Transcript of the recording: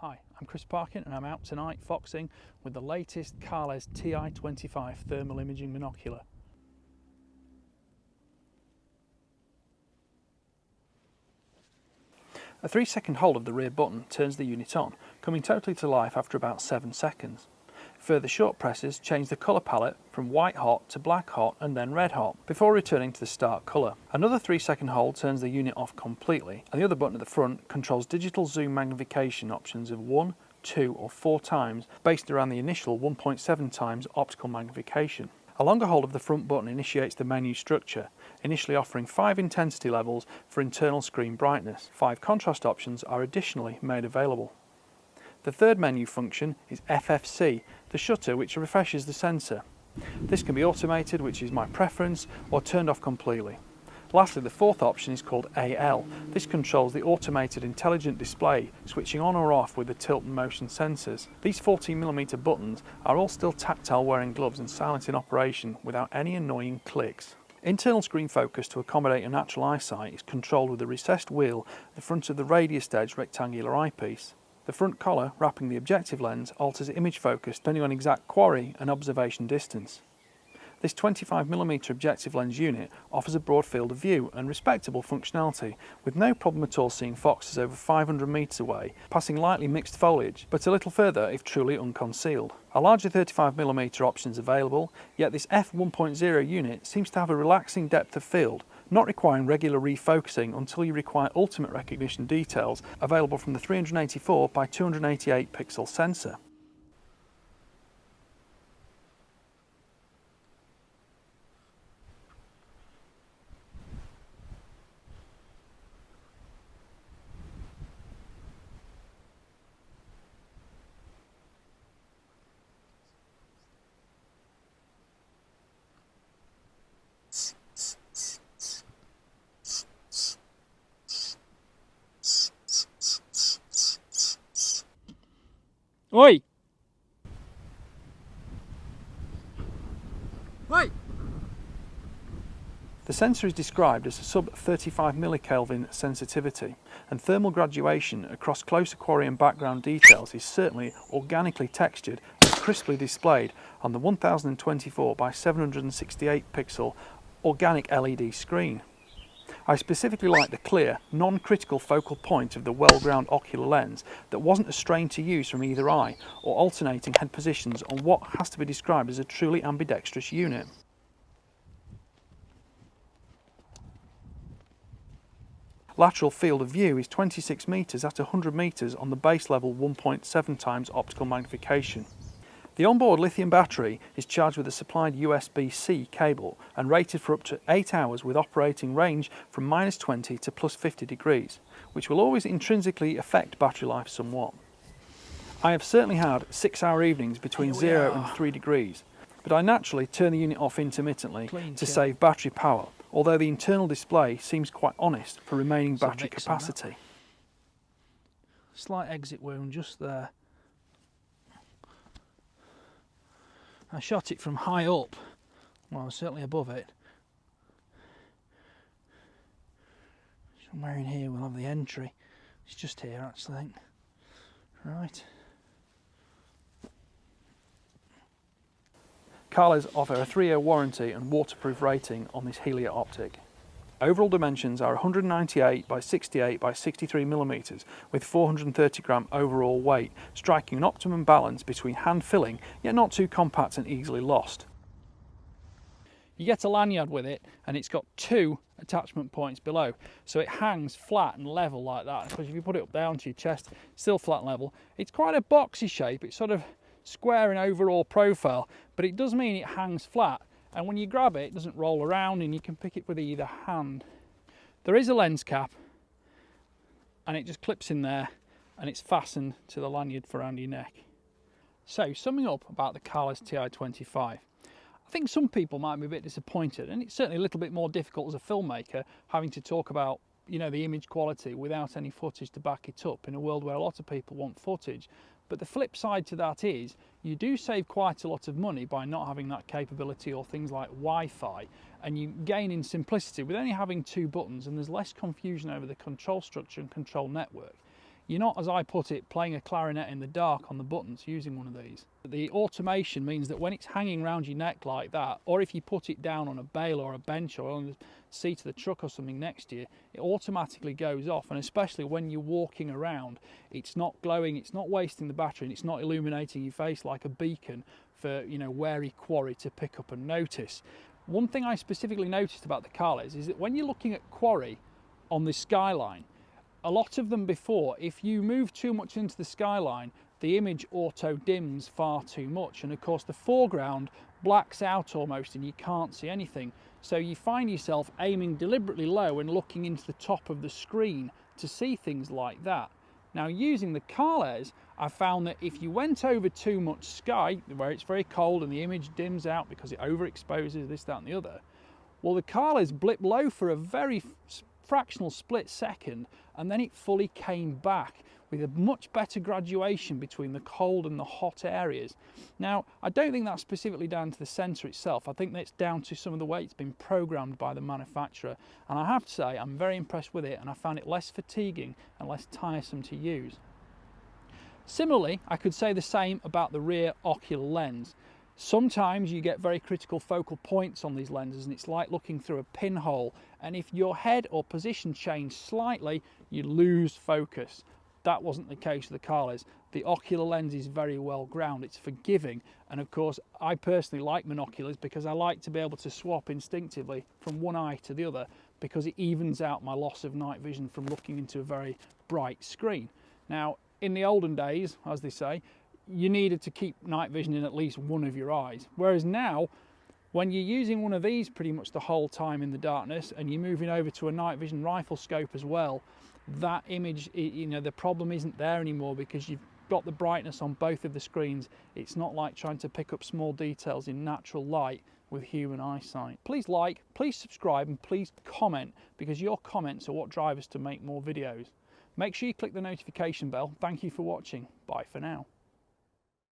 Hi, I'm Chris Parkin and I'm out tonight foxing with the latest Kahles TI-25 thermal imaging monocular. A 3-second hold of the rear button turns the unit on, coming totally to life after about 7 seconds. Further short presses change the colour palette from white hot to black hot and then red hot, before returning to the start colour. Another 3-second hold turns the unit off completely, and the other button at the front controls digital zoom magnification options of 1, 2 or 4 times based around the initial 1.7 times optical magnification. A longer hold of the front button initiates the menu structure, initially offering 5 intensity levels for internal screen brightness. 5 contrast options are additionally made available. The third menu function is FFC, the shutter which refreshes the sensor. This can be automated, which is my preference, or turned off completely. Lastly, the fourth option is called AL. This controls the automated intelligent display, switching on or off with the tilt and motion sensors. These 14mm buttons are all still tactile wearing gloves and silent in operation without any annoying clicks. Internal screen focus to accommodate your natural eyesight is controlled with a recessed wheel at the front of the radius edge rectangular eyepiece. The front collar wrapping the objective lens alters image focus depending on exact quarry and observation distance. This 25mm objective lens unit offers a broad field of view and respectable functionality, with no problem at all seeing foxes over 500 metres away, passing lightly mixed foliage, but a little further if truly unconcealed. A larger 35mm option is available, yet this f1.0 unit seems to have a relaxing depth of field, not requiring regular refocusing until you require ultimate recognition details available from the 384 by 288 pixel sensor. Oi! Oi! The sensor is described as a sub 35 millikelvin sensitivity, and thermal graduation across close aquarium background details is certainly organically textured and crisply displayed on the 1024 by 768 pixel organic LED screen. I specifically like the clear, non-critical focal point of the well-ground ocular lens that wasn't a strain to use from either eye, or alternating head positions on what has to be described as a truly ambidextrous unit. Lateral field of view is 26 metres at 100 metres on the base level 1.7 times optical magnification. The onboard lithium battery is charged with a supplied USB-C cable and rated for up to 8 hours with operating range from -20 to +50 degrees, which will always intrinsically affect battery life somewhat. I have certainly had 6-hour evenings between 0 and 3 degrees, but I naturally turn the unit off intermittently to save battery power, although the internal display seems quite honest for remaining battery capacity. Slight exit wound just there. I shot it from high up, well certainly above it. Somewhere in here we'll have the entry. It's just here actually, I think. Right. Kahles offer a 3-year warranty and waterproof rating on this Helia optic. Overall dimensions are 198 by 68 by 63 mm with 430 gram overall weight, striking an optimum balance between hand filling yet not too compact and easily lost. You get a lanyard with it and it's got 2 attachment points below, so it hangs flat and level like that. Because if you put it up down to your chest, still flat and level. It's quite a boxy shape, it's sort of square in overall profile, but it does mean it hangs flat. And when you grab it, it doesn't roll around and you can pick it with either hand. There is a lens cap and it just clips in there and it's fastened to the lanyard for around your neck. So summing up about the Kahles TI-25, I think some people might be a bit disappointed, and it's certainly a little bit more difficult as a filmmaker having to talk about, you know, the image quality without any footage to back it up in a world where a lot of people want footage. But the flip side to that is you do save quite a lot of money by not having that capability or things like Wi-Fi, and you gain in simplicity with only having 2 buttons, and there's less confusion over the control structure and control network. you're not, as I put it, playing a clarinet in the dark on the buttons using one of these. The automation means that when it's hanging around your neck like that, or if you put it down on a bale or a bench or on the seat of the truck or something next to you, it automatically goes off. And especially when you're walking around, it's not glowing, it's not wasting the battery, and it's not illuminating your face like a beacon for, you know, wary quarry to pick up and notice. One thing I specifically noticed about the Kahles is that when you're looking at quarry on the skyline, a lot of them before, if you move too much into the skyline, the image auto dims far too much, and of course the foreground blacks out almost and you can't see anything. So you find yourself aiming deliberately low and looking into the top of the screen to see things like that. Now, using the Kahles, I found that if you went over too much sky, where it's very cold and the image dims out because it overexposes this, that and the other, well, the Kahles blipped low for a very fractional split second, and then it fully came back with a much better graduation between the cold and the hot areas. Now, I don't think that's specifically down to the sensor itself. I think that's down to some of the way it's been programmed by the manufacturer, and I have to say I'm very impressed with it, and I found it less fatiguing and less tiresome to use. Similarly, I could say the same about the rear ocular lens. Sometimes you get very critical focal points on these lenses, and it's like looking through a pinhole, and if your head or position change slightly, you lose focus. That wasn't the case with the Kahles. The ocular lens is very well ground, it's forgiving, and of course I personally like monoculars because I like to be able to swap instinctively from one eye to the other, because it evens out my loss of night vision from looking into a very bright screen. Now, in the olden days, as they say, you needed to keep night vision in at least one of your eyes, whereas now when you're using one of these pretty much the whole time in the darkness, and you're moving over to a night vision rifle scope as well, that image, you know, the problem isn't there anymore because you've got the brightness on both of the screens. It's not like trying to pick up small details in natural light with human eyesight. Please like, please subscribe, and please comment, because your comments are what drive us to make more videos. Make sure you click the notification bell. Thank you for watching. Bye for now.